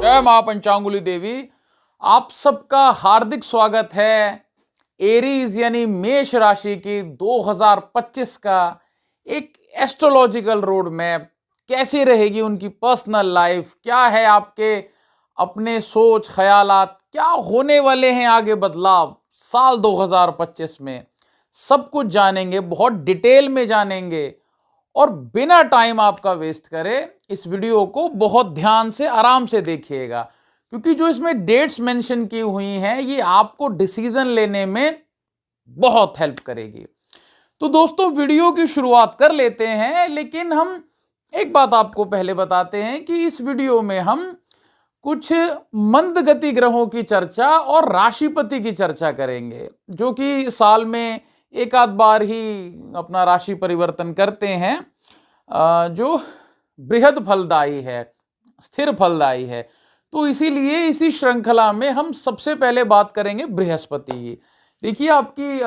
जय मां पंचांगुली देवी। आप सबका हार्दिक स्वागत है एरीज यानी मेष राशि की 2025 का एक एस्ट्रोलॉजिकल रोड मैप। कैसी रहेगी उनकी पर्सनल लाइफ, क्या है आपके अपने सोच ख्यालात, क्या होने वाले हैं आगे बदलाव साल 2025 में, सब कुछ जानेंगे, बहुत डिटेल में जानेंगे। और बिना टाइम आपका वेस्ट करे इस वीडियो को बहुत ध्यान से आराम से देखिएगा, क्योंकि जो इसमें डेट्स मेंशन की हुई हैं ये आपको डिसीजन लेने में बहुत हेल्प करेगी। तो दोस्तों वीडियो की शुरुआत कर लेते हैं, लेकिन हम एक बात आपको पहले बताते हैं कि इस वीडियो में हम कुछ मंदगति ग्रहों की चर्चा और राशिपति की चर्चा करेंगे, जो कि साल में एक आध बार ही अपना राशि परिवर्तन करते हैं, जो बृहद फलदायी है, स्थिर फलदायी है। तो इसीलिए इसी श्रृंखला में हम सबसे पहले बात करेंगे बृहस्पति की। देखिए आपकी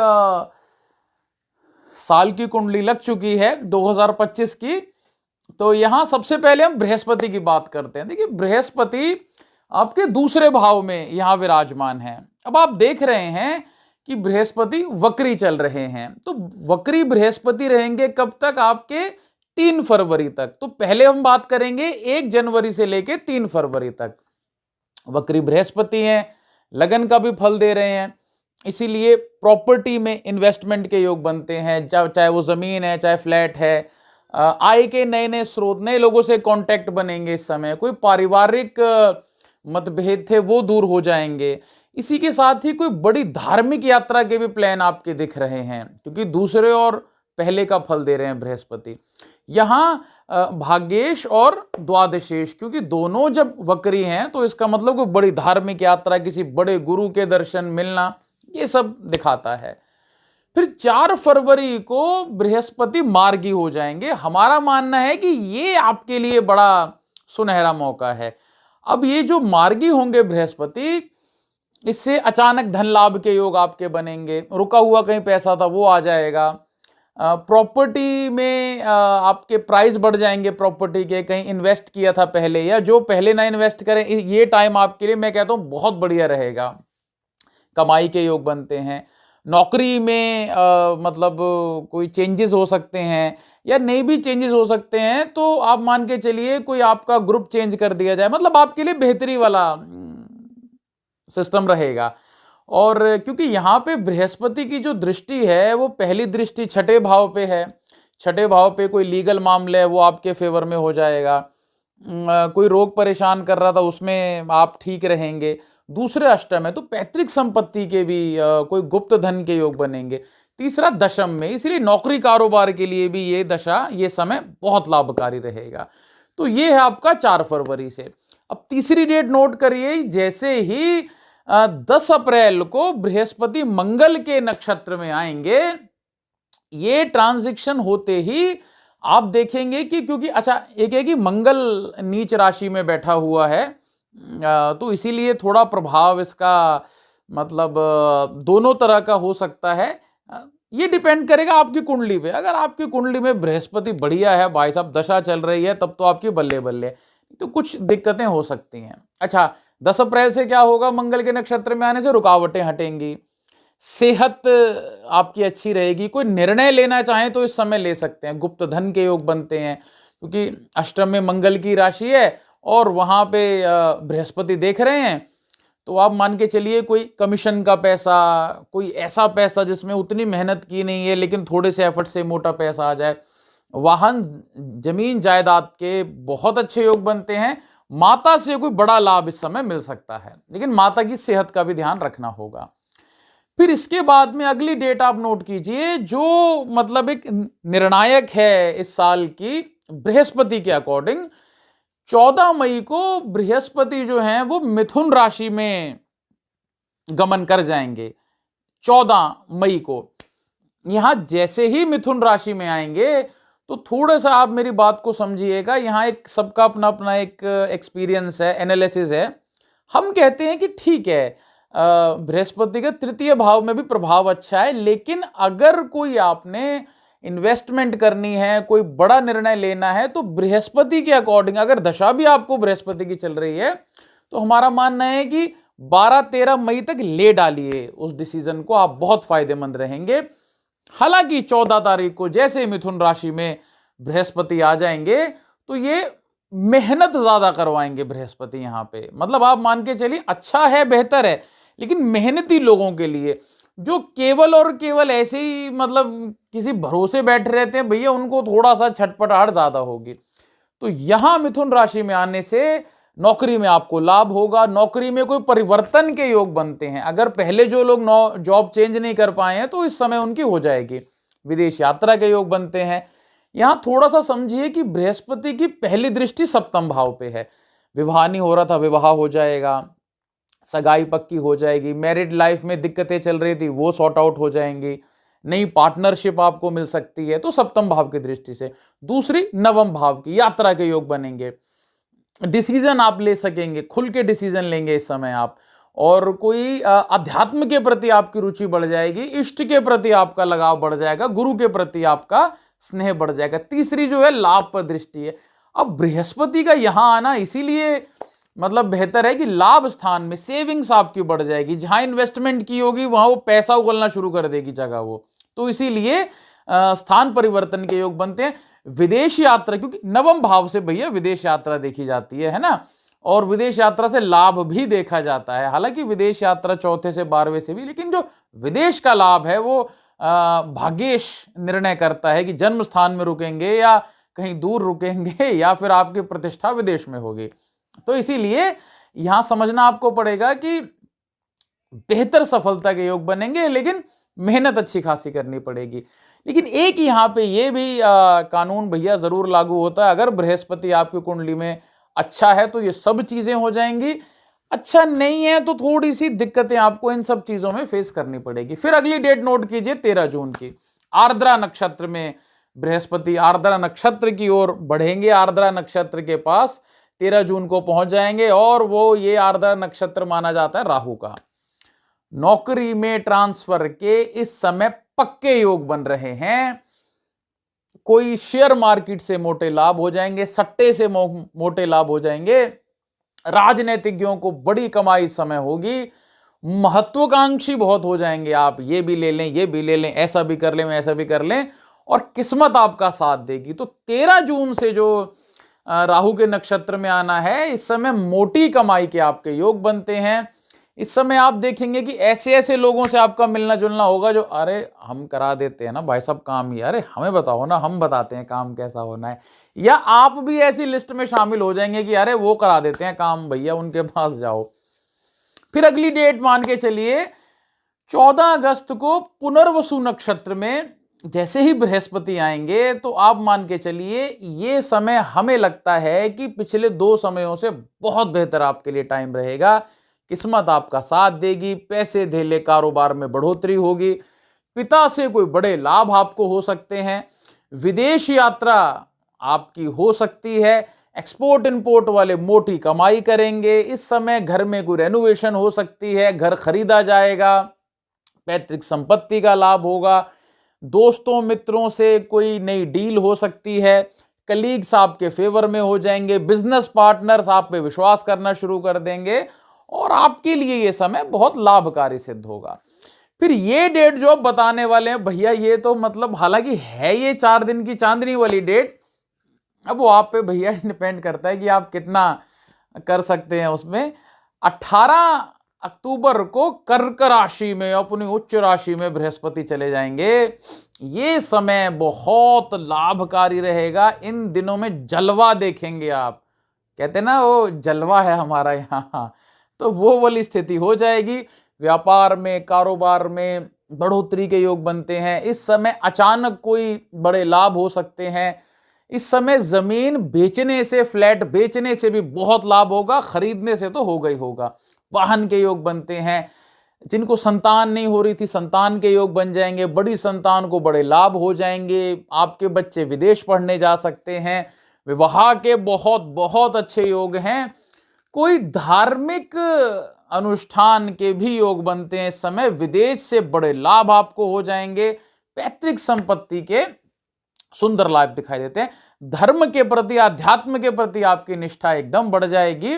साल की कुंडली लग चुकी है 2025 की, तो यहां सबसे पहले हम बृहस्पति की बात करते हैं। देखिए बृहस्पति आपके दूसरे भाव में यहां विराजमान है। अब आप देख रहे हैं कि बृहस्पति वक्री चल रहे हैं, तो वक्री बृहस्पति रहेंगे कब तक? आपके 3 फरवरी तक। तो पहले हम बात करेंगे 1 जनवरी से लेके 3 फरवरी तक। वक्री बृहस्पति हैं, लगन का भी फल दे रहे हैं, इसीलिए प्रॉपर्टी में इन्वेस्टमेंट के योग बनते हैं, चाहे वो जमीन है चाहे फ्लैट है। आय के नए नए स्रोत, नए लोगों से कांटेक्ट बनेंगे इस समय, कोई पारिवारिक मतभेद थे वो दूर हो जाएंगे। इसी के साथ ही कोई बड़ी धार्मिक यात्रा के भी प्लान आपके दिख रहे हैं, क्योंकि दूसरे और पहले का फल दे रहे हैं बृहस्पति। यहां भाग्येश और द्वादशेश, क्योंकि दोनों जब वक्री हैं तो इसका मतलब कोई बड़ी धार्मिक यात्रा, किसी बड़े गुरु के दर्शन मिलना, ये सब दिखाता है। फिर 4 फरवरी को बृहस्पति मार्गी हो जाएंगे। हमारा मानना है कि ये आपके लिए बड़ा सुनहरा मौका है। अब ये जो मार्गी होंगे बृहस्पति, इससे अचानक धन लाभ के योग आपके बनेंगे, रुका हुआ कहीं पैसा था वो आ जाएगा, प्रॉपर्टी में आपके प्राइस बढ़ जाएंगे, प्रॉपर्टी के कहीं इन्वेस्ट किया था पहले, या जो पहले ना इन्वेस्ट करें, ये टाइम आपके लिए मैं कहता हूं बहुत बढ़िया रहेगा। कमाई के योग बनते हैं। नौकरी में मतलब कोई चेंजेस हो सकते हैं या नहीं भी चेंजेस हो सकते हैं, तो आप मान के चलिए कोई आपका ग्रुप चेंज कर दिया जाए, मतलब आपके लिए बेहतरी वाला सिस्टम रहेगा। और क्योंकि यहाँ पे बृहस्पति की जो दृष्टि है वो पहली दृष्टि 6ठे भाव पे है, 6ठे भाव पे कोई लीगल मामले है वो आपके फेवर में हो जाएगा। कोई रोग परेशान कर रहा था उसमें आप ठीक रहेंगे। दूसरे अष्टम है तो पैतृक संपत्ति के भी कोई गुप्त धन के योग बनेंगे। तीसरा दशम में, इसलिए नौकरी कारोबार के लिए भी ये दशा, ये समय बहुत लाभकारी रहेगा। तो ये है आपका 4 फरवरी से। अब तीसरी डेट नोट करिए, जैसे ही 10 अप्रैल को बृहस्पति मंगल के नक्षत्र में आएंगे, ये ट्रांजिशन होते ही आप देखेंगे कि, क्योंकि अच्छा एक है कि मंगल नीच राशि में बैठा हुआ है, तो इसीलिए थोड़ा प्रभाव इसका मतलब दोनों तरह का हो सकता है। ये डिपेंड करेगा आपकी कुंडली पे। अगर आपकी कुंडली में बृहस्पति बढ़िया है, भाई साहब दशा चल रही है, तब तो आपकी बल्ले बल्ले, तो कुछ दिक्कतें हो सकती हैं। अच्छा 10 अप्रैल से क्या होगा? मंगल के नक्षत्र में आने से रुकावटें हटेंगी, सेहत आपकी अच्छी रहेगी, कोई निर्णय लेना चाहें तो इस समय ले सकते हैं, गुप्त धन के योग बनते हैं, क्योंकि अष्टम में मंगल की राशि है और वहां पे बृहस्पति देख रहे हैं। तो आप मान के चलिए कोई कमीशन का पैसा, कोई ऐसा पैसा जिसमें उतनी मेहनत की नहीं है लेकिन थोड़े से एफर्ट से मोटा पैसा आ जाए। वाहन जमीन जायदाद के बहुत अच्छे योग बनते हैं। माता से कोई बड़ा लाभ इस समय मिल सकता है, लेकिन माता की सेहत का भी ध्यान रखना होगा। फिर इसके बाद में अगली डेट आप नोट कीजिए, जो मतलब एक निर्णायक है इस साल की बृहस्पति के अकॉर्डिंग। 14 मई को बृहस्पति जो हैं वो मिथुन राशि में गमन कर जाएंगे। 14 मई को यहां जैसे ही मिथुन राशि में आएंगे, तो थोड़ा सा आप मेरी बात को समझिएगा। यहां एक सबका अपना अपना एक एक्सपीरियंस है, एनालिसिस है। हम कहते हैं कि ठीक है बृहस्पति के तृतीय भाव में भी प्रभाव अच्छा है, लेकिन अगर कोई आपने इन्वेस्टमेंट करनी है, कोई बड़ा निर्णय लेना है, तो बृहस्पति के अकॉर्डिंग अगर दशा भी आपको बृहस्पति की चल रही है तो हमारा मानना है कि 12-13 मई तक ले डालिए उस डिसीजन को, आप बहुत फायदेमंद रहेंगे। हालांकि 14 तारीख को जैसे मिथुन राशि में बृहस्पति आ जाएंगे तो ये मेहनत ज्यादा करवाएंगे बृहस्पति यहां पे, मतलब आप मान के चलिए अच्छा है, बेहतर है, लेकिन मेहनती लोगों के लिए जो केवल और केवल ऐसे ही मतलब किसी भरोसे बैठे रहते हैं भैया, उनको थोड़ा सा छटपटाहट ज्यादा होगी। तो यहां मिथुन राशि में आने से नौकरी में आपको लाभ होगा, नौकरी में कोई परिवर्तन के योग बनते हैं। अगर पहले जो लोग जॉब चेंज नहीं कर पाए हैं तो इस समय उनकी हो जाएगी। विदेश यात्रा के योग बनते हैं। यहां थोड़ा सा समझिए कि बृहस्पति की पहली दृष्टि सप्तम भाव पे है। विवाह नहीं हो रहा था, विवाह हो जाएगा, सगाई पक्की हो जाएगी, मैरिड लाइफ में दिक्कतें चल रही थी वो सॉर्ट आउट हो जाएंगी, नई पार्टनरशिप आपको मिल सकती है, तो सप्तम भाव की दृष्टि से। दूसरी नवम भाव की, यात्रा के योग बनेंगे, डिसीजन आप ले सकेंगे, खुल के डिसीजन लेंगे इस समय आप, और कोई अध्यात्म के प्रति आपकी रुचि बढ़ जाएगी, इष्ट के प्रति आपका लगाव बढ़ जाएगा, गुरु के प्रति आपका स्नेह बढ़ जाएगा। तीसरी जो है लाभ पर दृष्टि है। अब बृहस्पति का यहां आना इसीलिए मतलब बेहतर है कि लाभ स्थान में सेविंग्स आपकी बढ़ जाएगी, जहां इन्वेस्टमेंट की होगी वहां वो पैसा उगलना शुरू कर देगी जगह वो, तो इसीलिए स्थान परिवर्तन के योग बनते हैं। विदेश यात्रा, क्योंकि नवम भाव से भैया विदेश यात्रा देखी जाती है ना, और विदेश यात्रा से लाभ भी देखा जाता है। हालांकि विदेश यात्रा चौथे से 12वें से भी, लेकिन जो विदेश का लाभ है वो भाग्येश निर्णय करता है कि जन्म स्थान में रुकेंगे या कहीं दूर रुकेंगे या फिर आपकी प्रतिष्ठा विदेश में होगी। तो इसीलिए यहां समझना आपको पड़ेगा कि बेहतर सफलता के योग बनेंगे, लेकिन मेहनत अच्छी खासी करनी पड़ेगी। लेकिन एक यहां पे ये भी कानून भैया जरूर लागू होता है, अगर बृहस्पति आपकी कुंडली में अच्छा है तो ये सब चीजें हो जाएंगी, अच्छा नहीं है तो थोड़ी सी दिक्कतें आपको इन सब चीजों में फेस करनी पड़ेगी। फिर अगली डेट नोट कीजिए 13 जून की, आर्द्रा नक्षत्र में बृहस्पति आर्द्रा नक्षत्र की ओर बढ़ेंगे, आर्द्रा नक्षत्र के पास 13 जून को पहुंच जाएंगे, और वो ये आर्द्रा नक्षत्र माना जाता है राहु का। नौकरी में ट्रांसफर के इस समय पक्के योग बन रहे हैं। कोई शेयर मार्केट से मोटे लाभ हो जाएंगे, सट्टे से मोटे लाभ हो जाएंगे, राजनीतिज्ञों को बड़ी कमाई इस समय होगी, महत्वाकांक्षी बहुत हो जाएंगे आप, ये भी ले लें, ये भी ले लें, ऐसा भी कर लें, ऐसा भी कर लें, और किस्मत आपका साथ देगी। तो 13 जून से जो राहु के नक्षत्र में आना है, इस समय मोटी कमाई के आपके योग बनते हैं। इस समय आप देखेंगे कि ऐसे ऐसे लोगों से आपका मिलना जुलना होगा जो अरे हम करा देते हैं ना भाई साहब काम, ही अरे हमें बताओ ना, हम बताते हैं काम कैसा होना है, या आप भी ऐसी लिस्ट में शामिल हो जाएंगे कि अरे वो करा देते हैं काम भैया, उनके पास जाओ। फिर अगली डेट मान के चलिए 14 अगस्त को पुनर्वसु नक्षत्र में जैसे ही बृहस्पति आएंगे, तो आप मान के चलिए ये समय हमें लगता है कि पिछले 2 समयों से बहुत बेहतर आपके लिए टाइम रहेगा। किस्मत आपका साथ देगी, पैसे धेले कारोबार में बढ़ोतरी होगी, पिता से कोई बड़े लाभ आपको हो सकते हैं, विदेश यात्रा आपकी हो सकती है, एक्सपोर्ट इंपोर्ट वाले मोटी कमाई करेंगे। इस समय घर में कोई रेनोवेशन हो सकती है, घर खरीदा जाएगा, पैतृक संपत्ति का लाभ होगा, दोस्तों मित्रों से कोई नई डील हो सकती है, कलीग्स आपके फेवर में हो जाएंगे, बिजनेस पार्टनर्स आप पे विश्वास करना शुरू कर देंगे, और आपके लिए ये समय बहुत लाभकारी सिद्ध होगा। फिर ये डेट जो बताने वाले हैं भैया, ये तो मतलब हालांकि है ये 4 दिन की चांदनी वाली डेट, अब वो आप पे भैया डिपेंड करता है कि आप कितना कर सकते हैं उसमें। 18 अक्टूबर को कर्क राशि में, अपनी उच्च राशि में बृहस्पति चले जाएंगे। ये समय बहुत लाभकारी रहेगा। इन दिनों में जलवा देखेंगे आप, कहते ना वो जलवा है हमारा यहाँ, तो वो वाली स्थिति हो जाएगी। व्यापार में, कारोबार में बढ़ोतरी के योग बनते हैं। इस समय अचानक कोई बड़े लाभ हो सकते हैं। इस समय जमीन बेचने से, फ्लैट बेचने से भी बहुत लाभ होगा, खरीदने से तो होगा ही होगा। वाहन के योग बनते हैं। जिनको संतान नहीं हो रही थी, संतान के योग बन जाएंगे, बड़ी संतान को बड़े लाभ हो जाएंगे, आपके बच्चे विदेश पढ़ने जा सकते हैं। विवाह के बहुत बहुत अच्छे योग हैं। कोई धार्मिक अनुष्ठान के भी योग बनते हैं इस समय, विदेश से बड़े लाभ आपको हो जाएंगे। पैतृक संपत्ति के सुंदर लाभ दिखाई देते हैं। धर्म के प्रति, अध्यात्म के प्रति आपकी निष्ठा एकदम बढ़ जाएगी।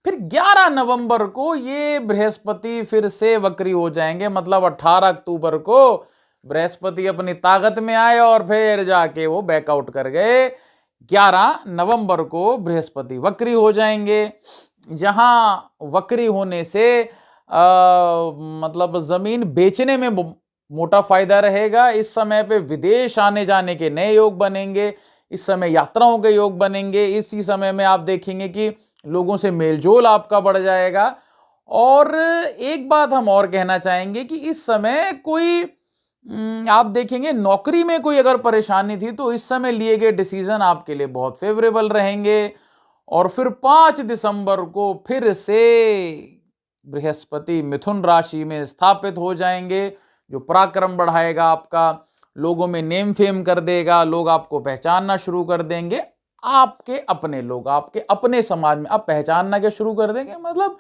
फिर 11 नवंबर को ये बृहस्पति फिर से वक्री हो जाएंगे, मतलब 18 अक्टूबर को बृहस्पति अपनी ताकत में आए और फिर जाके वो बैकआउट कर गए। 11 नवंबर को बृहस्पति वक्री हो जाएंगे। जहां वक्री होने से मतलब जमीन बेचने में मोटा फायदा रहेगा। इस समय पे विदेश आने जाने के नए योग बनेंगे, इस समय यात्राओं के योग बनेंगे। इसी समय में आप देखेंगे कि लोगों से मेलजोल आपका बढ़ जाएगा। और एक बात हम और कहना चाहेंगे कि इस समय कोई आप देखेंगे नौकरी में कोई अगर परेशानी थी तो इस समय लिए गए डिसीजन आपके लिए बहुत फेवरेबल रहेंगे। और फिर 5 दिसंबर को फिर से बृहस्पति मिथुन राशि में स्थापित हो जाएंगे, जो पराक्रम बढ़ाएगा आपका, लोगों में नेम फेम कर देगा, लोग आपको पहचानना शुरू कर देंगे। आपके अपने लोग, आपके अपने समाज में आप पहचानना क्या शुरू कर देंगे, मतलब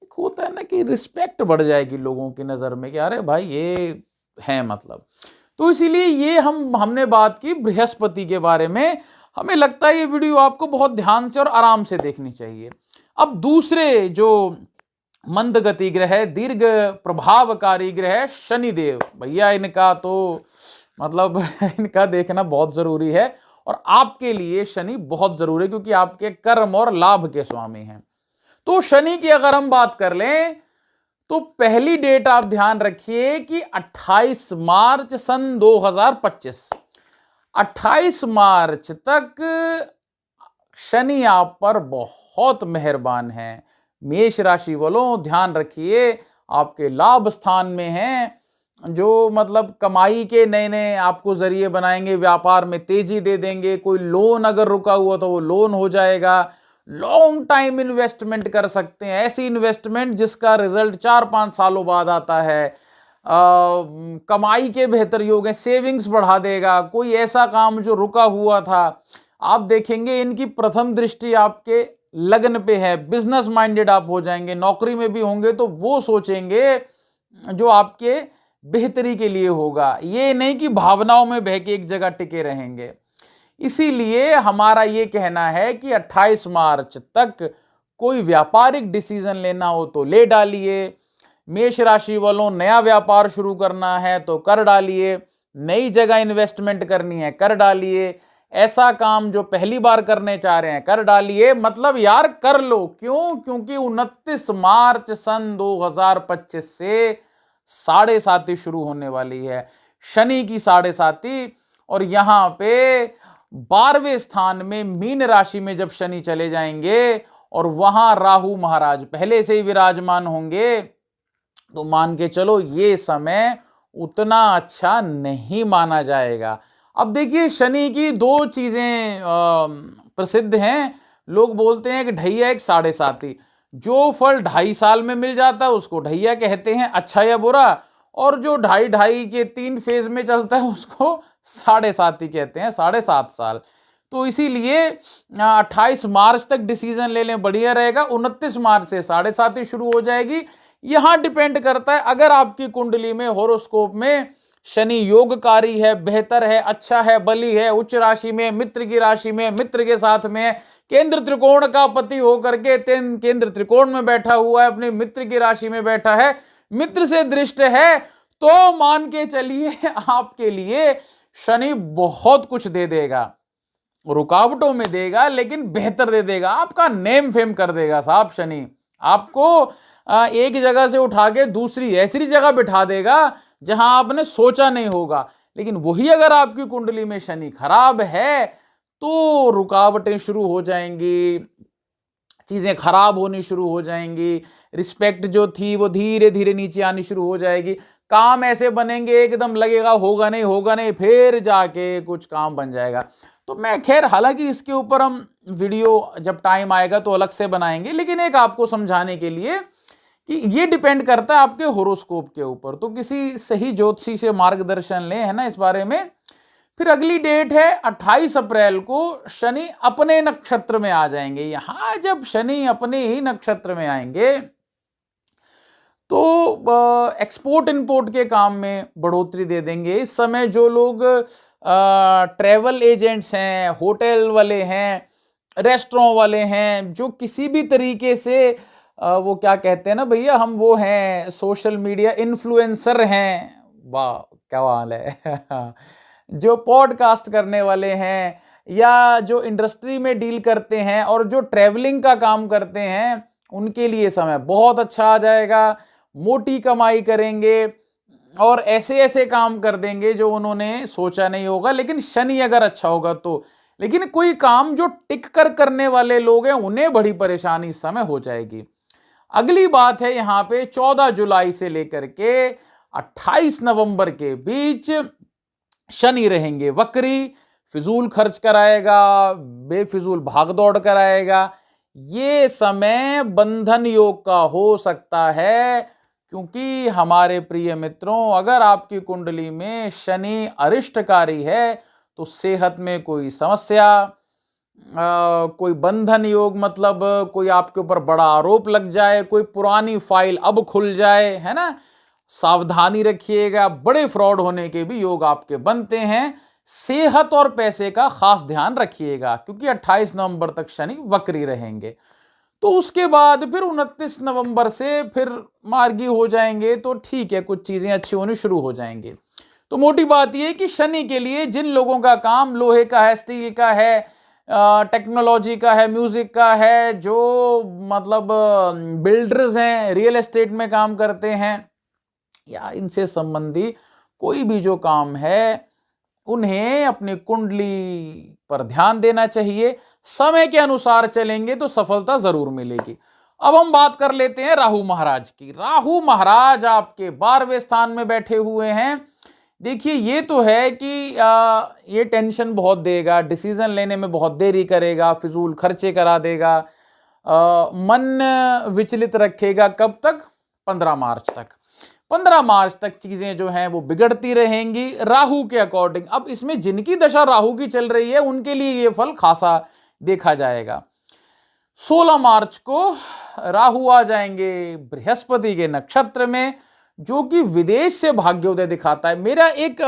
एक होता है ना कि रिस्पेक्ट बढ़ जाएगी लोगों की नज़र में कि अरे भाई ये है मतलब। तो इसीलिए ये हमने बात की बृहस्पति के बारे में। हमें लगता है ये वीडियो आपको बहुत ध्यान से और आराम से देखनी चाहिए। अब दूसरे जो मंदगति ग्रह, दीर्घ प्रभावकारी ग्रह शनिदेव, भैया इनका तो मतलब इनका देखना बहुत जरूरी है। और आपके लिए शनि बहुत जरूरी है क्योंकि आपके कर्म और लाभ के स्वामी हैं। तो शनि की अगर हम बात कर लें तो पहली डेट आप ध्यान रखिए कि 28 मार्च सन 2025, 28 मार्च तक शनि आप पर बहुत मेहरबान है। मेष राशि वालों ध्यान रखिए, आपके लाभ स्थान में हैं, जो मतलब कमाई के नए नए आपको जरिए बनाएंगे, व्यापार में तेजी दे देंगे। कोई लोन अगर रुका हुआ तो वो लोन हो जाएगा। लॉन्ग टाइम इन्वेस्टमेंट कर सकते हैं, ऐसी इन्वेस्टमेंट जिसका रिजल्ट 4-5 सालों बाद आता है। कमाई के बेहतर योग है, सेविंग्स बढ़ा देगा। कोई ऐसा काम जो रुका हुआ था, आप देखेंगे इनकी प्रथम दृष्टि आपके लगन पे है, बिजनेस माइंडेड आप हो जाएंगे। नौकरी में भी होंगे तो वो सोचेंगे जो आपके बेहतरी के लिए होगा, ये नहीं कि भावनाओं में बह के एक जगह टिके रहेंगे। इसीलिए हमारा ये कहना है कि 28 मार्च तक कोई व्यापारिक डिसीजन लेना हो तो ले डालिए। मेष राशि वालों नया व्यापार शुरू करना है तो कर डालिए, नई जगह इन्वेस्टमेंट करनी है कर डालिए, ऐसा काम जो पहली बार करने चाह रहे हैं कर डालिए। मतलब यार कर लो, क्यों? क्योंकि 29 मार्च सन 2025 से 7.5 शुरू होने वाली है, शनि की 7.5। और यहां पे 12वें स्थान में मीन राशि में जब शनि चले जाएंगे और वहां राहु महाराज पहले से ही विराजमान होंगे, तो मान के चलो ये समय उतना अच्छा नहीं माना जाएगा। अब देखिए शनि की 2 चीजें प्रसिद्ध हैं। लोग बोलते हैं कि ढैया एक 7.5, जो फल 2.5 साल में मिल जाता है उसको ढैया कहते हैं, अच्छा या बुरा। और जो 2.5 के 3 फेज में चलता है उसको 7.5 कहते हैं, 7.5 साल। तो इसीलिए 28 मार्च तक डिसीजन ले लें, बढ़िया रहेगा। 29 मार्च से 7.5 शुरू हो जाएगी। यहां डिपेंड करता है, अगर आपकी कुंडली में होरोस्कोप में शनि योगकारी है, बेहतर है, अच्छा है, बली है, उच्च राशि में, मित्र की राशि में, मित्र के साथ में, केंद्र त्रिकोण का पति होकर के केंद्र त्रिकोण में बैठा हुआ है, अपने मित्र की राशि में बैठा है, मित्र से दृष्ट है, तो मान के चलिए आपके लिए शनि बहुत कुछ दे देगा। रुकावटों में देगा लेकिन बेहतर दे देगा, आपका नेम फेम कर देगा साहब। शनि आपको एक जगह से उठा के दूसरी ऐसी जगह बिठा देगा जहां आपने सोचा नहीं होगा। लेकिन वही अगर आपकी कुंडली में शनि खराब है तो रुकावटें शुरू हो जाएंगी, चीजें खराब होनी शुरू हो जाएंगी, रिस्पेक्ट जो थी वो धीरे धीरे नीचे आनी शुरू हो जाएगी। काम ऐसे बनेंगे एकदम लगेगा होगा नहीं, फिर जाके कुछ काम बन जाएगा। तो मैं खैर हालांकि इसके ऊपर हम वीडियो जब टाइम आएगा तो अलग से बनाएंगे, लेकिन एक आपको समझाने के लिए कि ये डिपेंड करता है आपके होरोस्कोप के ऊपर। तो किसी सही ज्योतिषी से मार्गदर्शन लें, है ना, इस बारे में। फिर अगली डेट है 28 अप्रैल को शनि अपने नक्षत्र में आ जाएंगे। यहां जब शनि अपने ही नक्षत्र में आएंगे तो एक्सपोर्ट इंपोर्ट के काम में बढ़ोतरी दे देंगे। इस समय जो लोग ट्रैवल एजेंट्स हैं, होटल वाले हैं, रेस्टोरेंट वाले हैं, जो किसी भी तरीके से वो क्या कहते हैं ना भैया, हम वो हैं सोशल मीडिया इन्फ्लुएंसर हैं, वाह क्या हाल है जो पॉडकास्ट करने वाले हैं या जो इंडस्ट्री में डील करते हैं और जो ट्रैवलिंग का काम करते हैं, उनके लिए समय बहुत अच्छा आ जाएगा। मोटी कमाई करेंगे और ऐसे ऐसे काम कर देंगे जो उन्होंने सोचा नहीं होगा। लेकिन शनि अगर अच्छा होगा तो, लेकिन कोई काम जो टिक कर करने वाले लोग हैं उन्हें बड़ी परेशानी इस समय हो जाएगी। अगली बात है यहाँ पे 14 जुलाई से लेकर के 28 नवंबर के बीच शनि रहेंगे वक्री, फिजूल खर्च कराएगा, बेफिजूल भाग दौड़ कराएगा। ये समय बंधन योग का हो सकता है, क्योंकि हमारे प्रिय मित्रों, अगर आपकी कुंडली में शनि अरिष्टकारी है तो सेहत में कोई समस्या, कोई बंधन योग मतलब कोई आपके ऊपर बड़ा आरोप लग जाए, कोई पुरानी फाइल अब खुल जाए, है ना, सावधानी रखिएगा। बड़े फ्रॉड होने के भी योग आपके बनते हैं। सेहत और पैसे का खास ध्यान रखिएगा, क्योंकि 28 नवंबर तक शनि वक्री रहेंगे। तो उसके बाद फिर 29 नवंबर से फिर मार्गी हो जाएंगे, तो ठीक है, कुछ चीजें अच्छी होनी शुरू हो जाएंगी। तो मोटी बात यह कि शनि के लिए जिन लोगों का काम लोहे का है, स्टील का है, टेक्नोलॉजी का है, म्यूजिक का है, जो मतलब बिल्डर्स हैं, रियल एस्टेट में काम करते हैं, या इनसे संबंधी कोई भी जो काम है, उन्हें अपनी कुंडली पर ध्यान देना चाहिए। समय के अनुसार चलेंगे तो सफलता जरूर मिलेगी। अब हम बात कर लेते हैं राहु महाराज की। राहु महाराज आपके 12वें स्थान में बैठे हुए हैं। देखिए, ये तो है कि ये टेंशन बहुत देगा, डिसीजन लेने में बहुत देरी करेगा, फिजूल खर्चे करा देगा, मन विचलित रखेगा। कब तक? 15 मार्च तक। 15 मार्च तक चीजें जो हैं वो बिगड़ती रहेंगी राहु के अकॉर्डिंग। अब इसमें जिनकी दशा राहु की चल रही है उनके लिए ये फल खासा देखा जाएगा। 16 मार्च को राहु आ जाएंगे बृहस्पति के नक्षत्र में, जो कि विदेश से भाग्योदय दिखाता है। मेरा एक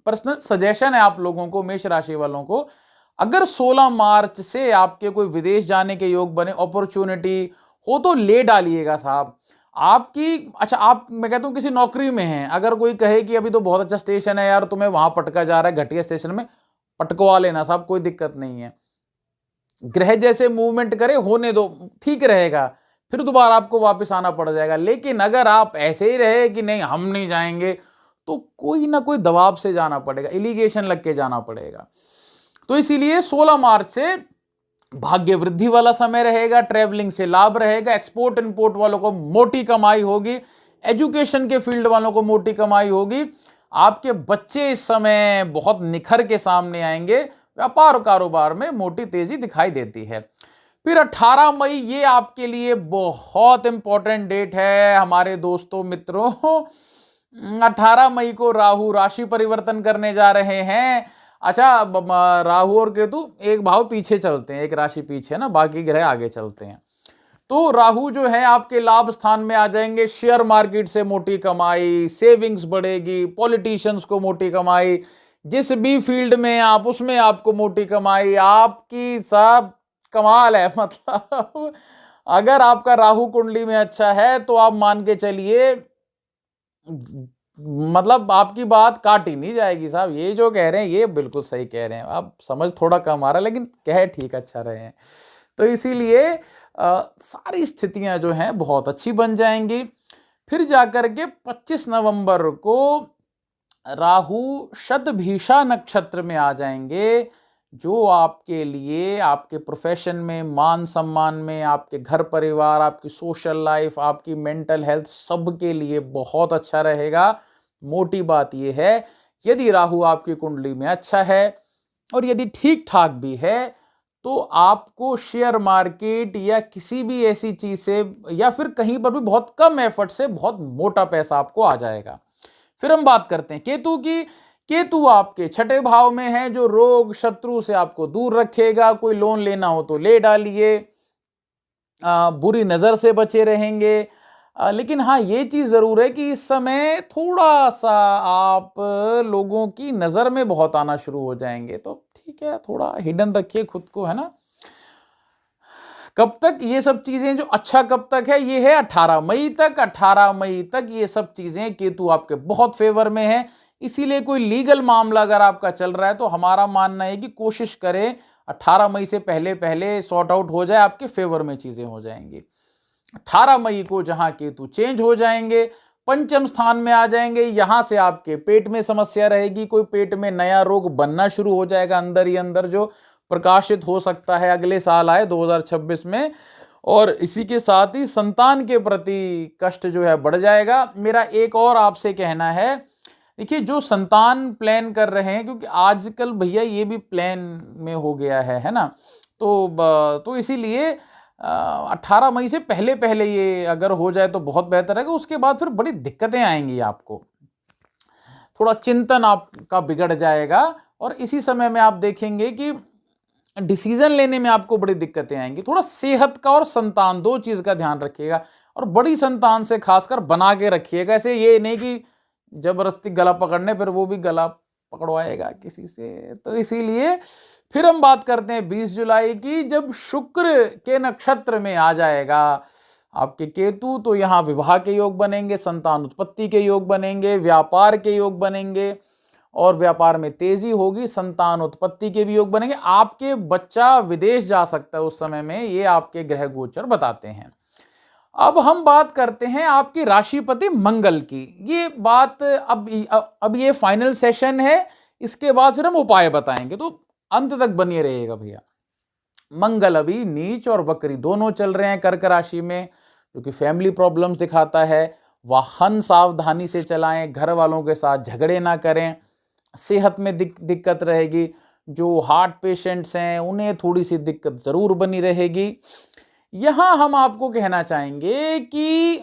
पर्सनल सजेशन है आप लोगों को, मेष राशि वालों को, अगर 16 मार्च से आपके कोई विदेश जाने के योग बने, अपॉर्चुनिटी हो, तो ले डालिएगा साहब। आपकी अच्छा, आप मैं कहता हूं किसी नौकरी में हैं, अगर कोई कहे कि अभी तो बहुत अच्छा स्टेशन है यार, तुम्हें वहां पटका जा रहा है घटिया स्टेशन में, पटकवा लेना साहब, कोई दिक्कत नहीं है। ग्रह जैसे मूवमेंट करे होने दो, ठीक रहेगा, फिर दोबारा आपको वापस आना पड़ जाएगा। लेकिन अगर आप ऐसे ही रहे कि नहीं हम नहीं जाएंगे, तो कोई ना कोई दबाव से जाना पड़ेगा, एलिगेशन लग के जाना पड़ेगा। तो इसीलिए 16 मार्च से भाग्य वृद्धि वाला समय रहेगा, ट्रैवलिंग से लाभ रहेगा, एक्सपोर्ट इंपोर्ट वालों को मोटी कमाई होगी, एजुकेशन के फील्ड वालों को मोटी कमाई होगी। आपके बच्चे इस समय बहुत निखर के सामने आएंगे, व्यापार कारोबार में मोटी तेजी दिखाई देती है। फिर 18 मई ये आपके लिए बहुत इंपॉर्टेंट डेट है हमारे दोस्तों मित्रों। 18 मई को राहु राशि परिवर्तन करने जा रहे हैं। अच्छा, राहु और केतु एक भाव पीछे चलते हैं, एक राशि पीछे ना, बाकी ग्रह आगे चलते हैं। तो राहु जो है आपके लाभ स्थान में आ जाएंगे। शेयर मार्केट से मोटी कमाई, सेविंग्स बढ़ेगी, पॉलिटिशियंस को मोटी कमाई, जिस भी फील्ड में आप उसमें आपको मोटी कमाई, आपकी सब कमाल है। मतलब अगर आपका राहु कुंडली में अच्छा है तो आप मान के चलिए, मतलब आपकी बात काटी नहीं जाएगी साहब। ये जो कह रहे हैं ये बिल्कुल सही कह रहे हैं आप, समझ थोड़ा कम आ रहा है लेकिन कह ठीक अच्छा रहे हैं। तो इसीलिए सारी स्थितियां जो हैं बहुत अच्छी बन जाएंगी। फिर जाकर के 25 नवंबर को राहु शतभिषा नक्षत्र में आ जाएंगे, जो आपके लिए आपके प्रोफेशन में, मान सम्मान में, आपके घर परिवार, आपकी सोशल लाइफ, आपकी मेंटल हेल्थ, सब के लिए बहुत अच्छा रहेगा। मोटी बात यह है, यदि राहु आपकी कुंडली में अच्छा है और यदि ठीक ठाक भी है, तो आपको शेयर मार्केट या किसी भी ऐसी चीज से या फिर कहीं पर भी बहुत कम एफर्ट से बहुत मोटा पैसा आपको आ जाएगा। फिर हम बात करते हैं केतु की। केतु आपके 6ठे भाव में है, जो रोग शत्रु से आपको दूर रखेगा। कोई लोन लेना हो तो ले डालिए, बुरी नजर से बचे रहेंगे, लेकिन हाँ, ये चीज़ ज़रूर है कि इस समय थोड़ा सा आप लोगों की नज़र में बहुत आना शुरू हो जाएंगे, तो ठीक है, थोड़ा हिडन रखिए खुद को, है ना। कब तक ये सब चीजें, जो अच्छा कब तक है, ये है 18 मई तक। 18 मई तक ये सब चीजें, केतु आपके बहुत फेवर में है। इसीलिए कोई लीगल मामला अगर आपका चल रहा है तो हमारा मानना है कि कोशिश करें 18 मई से पहले पहले सॉर्ट आउट हो जाए, आपके फेवर में चीजें हो जाएंगी। 18 मई को जहां केतु चेंज हो जाएंगे, पंचम स्थान में आ जाएंगे, यहां से आपके पेट में समस्या रहेगी, कोई पेट में नया रोग बनना शुरू हो जाएगा अंदर ही अंदर, जो प्रकाशित हो सकता है अगले साल आए 2026 में। और इसी के साथ ही संतान के प्रति कष्ट जो है बढ़ जाएगा। मेरा एक और आपसे कहना है, देखिए जो संतान प्लान कर रहे हैं, क्योंकि आजकल भैया ये भी प्लान में हो गया है ना, तो इसीलिए 18 मई से पहले पहले ये अगर हो जाए तो बहुत बेहतर है। उसके बाद फिर बड़ी दिक्कतें आएंगी, आपको थोड़ा चिंतन आपका बिगड़ जाएगा, और इसी समय में आप देखेंगे कि डिसीजन लेने में आपको बड़ी दिक्कतें आएंगी। थोड़ा सेहत का और संतान, दो चीज का ध्यान रखिएगा, और बड़ी संतान से खासकर बना के रखिएगा। ऐसे ये नहीं कि जबरदस्ती गला पकड़ने, फिर वो भी गला पकड़वाएगा किसी से। तो इसीलिए फिर हम बात करते हैं 20 जुलाई की, जब शुक्र के नक्षत्र में आ जाएगा आपके केतु, तो यहाँ विवाह के योग बनेंगे, संतान उत्पत्ति के योग बनेंगे, व्यापार के योग बनेंगे, और व्यापार में तेजी होगी, संतान उत्पत्ति के भी योग बनेंगे। आपके बच्चा विदेश जा सकता है उस समय में, ये आपके ग्रह गोचर बताते हैं। अब हम बात करते हैं आपकी राशिपति मंगल की। ये बात अब ये फाइनल सेशन है, इसके बाद फिर हम उपाय बताएंगे, तो अंत तक बनिए रहिएगा भैया। मंगल अभी नीच और वक्री दोनों चल रहे हैं कर्क राशि में, जो कि फैमिली प्रॉब्लम्स दिखाता है। वाहन सावधानी से चलाएं, घर वालों के साथ झगड़े ना करें, सेहत में दिक्कत रहेगी। जो हार्ट पेशेंट्स हैं उन्हें थोड़ी सी दिक्कत जरूर बनी रहेगी। यहां हम आपको कहना चाहेंगे कि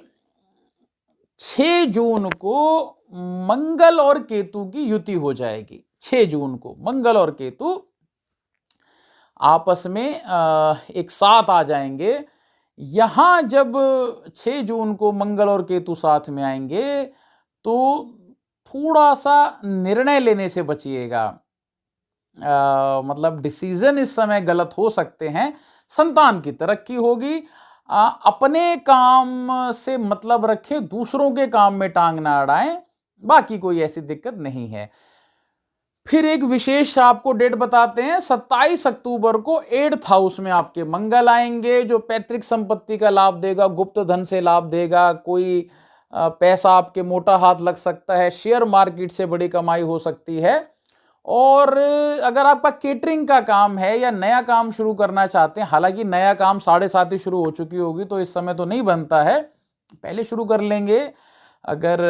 6 जून को मंगल और केतु की युति हो जाएगी। 6 जून को मंगल और केतु आपस में एक साथ आ जाएंगे। यहां जब 6 जून को मंगल और केतु साथ में आएंगे तो थोड़ा सा निर्णय लेने से बचिएगा। मतलब डिसीजन इस समय गलत हो सकते हैं। संतान की तरक्की होगी। अपने काम से मतलब रखें, दूसरों के काम में टांग ना अड़ाएं, बाकी कोई ऐसी दिक्कत नहीं है। फिर एक विशेष आपको डेट बताते हैं, 27 अक्टूबर को 8th हाउस में आपके मंगल आएंगे, जो पैतृक संपत्ति का लाभ देगा, गुप्त धन से लाभ देगा, कोई पैसा आपके मोटा हाथ लग सकता है, शेयर मार्केट से बड़ी कमाई हो सकती है। और अगर आपका केटरिंग का काम है या नया काम शुरू करना चाहते हैं, हालांकि नया काम 7:30 ही शुरू हो चुकी होगी, तो इस समय तो नहीं बनता है, पहले शुरू कर लेंगे अगर,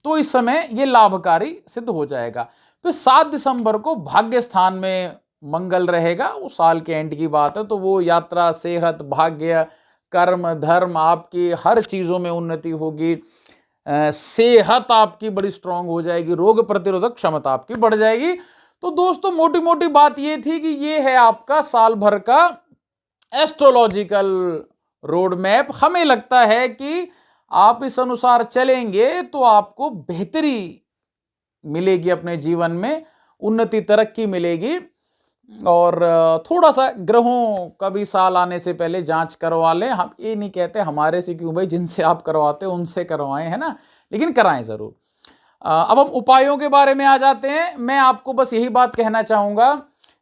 तो इस समय ये लाभकारी सिद्ध हो जाएगा। फिर 7 दिसंबर को भाग्य स्थान में मंगल रहेगा, वो साल के एंड की बात है, तो वो यात्रा, सेहत, भाग्य, कर्म, धर्म, आपकी हर चीजों में उन्नति होगी। सेहत आपकी बड़ी स्ट्रांग हो जाएगी, रोग प्रतिरोधक क्षमता आपकी बढ़ जाएगी। तो दोस्तों मोटी मोटी बात ये थी कि ये है आपका साल भर का एस्ट्रोलॉजिकल रोड मैप। हमें लगता है कि आप इस अनुसार चलेंगे तो आपको बेहतरी मिलेगी, अपने जीवन में उन्नति, तरक्की मिलेगी। और थोड़ा सा ग्रहों का भी साल आने से पहले जांच करवा लें। हम ये नहीं कहते हमारे से क्यों भाई, जिनसे आप करवाते हैं उनसे करवाएं, है ना, लेकिन कराएं जरूर। अब हम उपायों के बारे में आ जाते हैं। मैं आपको बस यही बात कहना चाहूंगा,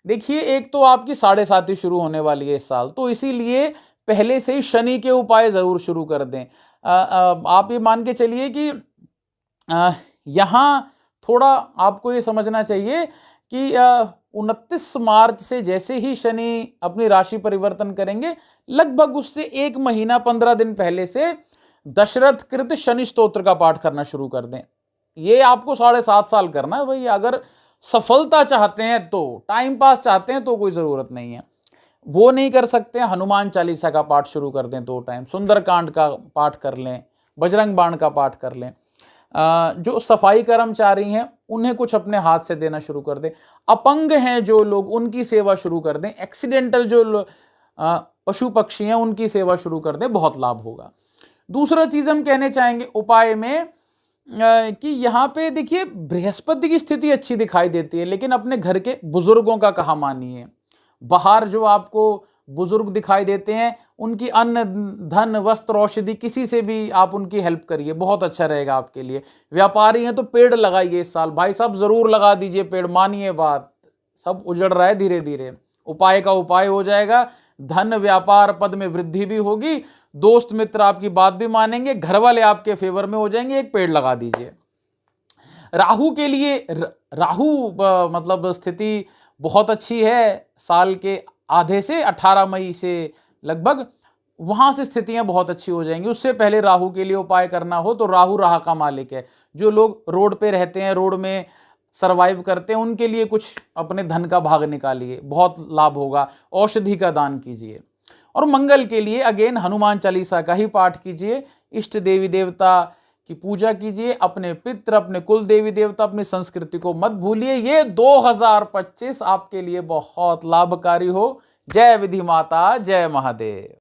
देखिए एक तो आपकी 7.5 शुरू होने वाली है इस साल, तो इसीलिए पहले से ही शनि के उपाय जरूर शुरू कर दें। आप ये मान के चलिए कि यहाँ थोड़ा आपको ये समझना चाहिए कि 29 मार्च से जैसे ही शनि अपनी राशि परिवर्तन करेंगे, लगभग उससे 1 महीना 15 दिन पहले से दशरथ कृत शनि स्तोत्र का पाठ करना शुरू कर दें। ये आपको 7.5 साल करना है भाई। अगर सफलता चाहते हैं, तो टाइम पास चाहते हैं, तो कोई जरूरत नहीं है, वो नहीं कर सकते हैं, हनुमान चालीसा का पाठ शुरू कर दें 2 टाइम, सुंदरकांड का पाठ कर लें, बजरंग बाण का पाठ कर लें। जो सफाई कर्मचारी हैं उन्हें कुछ अपने हाथ से देना शुरू कर दें। अपंग हैं जो लोग, उनकी सेवा शुरू कर दें। एक्सीडेंटल जो पशु पक्षी हैं उनकी सेवा शुरू कर दें, बहुत लाभ होगा। दूसरा चीज हम कहने चाहेंगे उपाय में कि यहाँ पे देखिए बृहस्पति की स्थिति अच्छी दिखाई देती है, लेकिन अपने घर के बुजुर्गों का कहा मानिए। बाहर जो आपको बुजुर्ग दिखाई देते हैं उनकी अन्न धन वस्त्र औषधि किसी से भी आप उनकी हेल्प करिए, बहुत अच्छा रहेगा आपके लिए। व्यापारी हैं तो पेड़ लगाइए इस साल, भाई साहब जरूर लगा दीजिए पेड़, मानिए बात, सब उजड़ रहा है धीरे धीरे, उपाय का उपाय हो जाएगा। धन व्यापार पद में वृद्धि भी होगी, दोस्त मित्र आपकी बात भी मानेंगे, घर वाले आपके फेवर में हो जाएंगे, एक पेड़ लगा दीजिए। राहु के लिए राहु मतलब स्थिति बहुत अच्छी है, साल के आधे से 18 मई से लगभग वहां से स्थितियां बहुत अच्छी हो जाएंगी। उससे पहले राहु के लिए उपाय करना हो तो राहु राह का मालिक है। जो लोग रोड पे रहते हैं, रोड में सरवाइव करते हैं, उनके लिए कुछ अपने धन का भाग निकालिए, बहुत लाभ होगा। औषधि का दान कीजिए। और मंगल के लिए अगेन हनुमान चालीसा का ही पाठ कीजिए, इष्ट देवी देवता की पूजा कीजिए, अपने पितृ, अपने कुल देवी देवता, अपनी संस्कृति को मत भूलिए। ये 2025 आपके लिए बहुत लाभकारी हो। जय विधि माता, जय महादेव।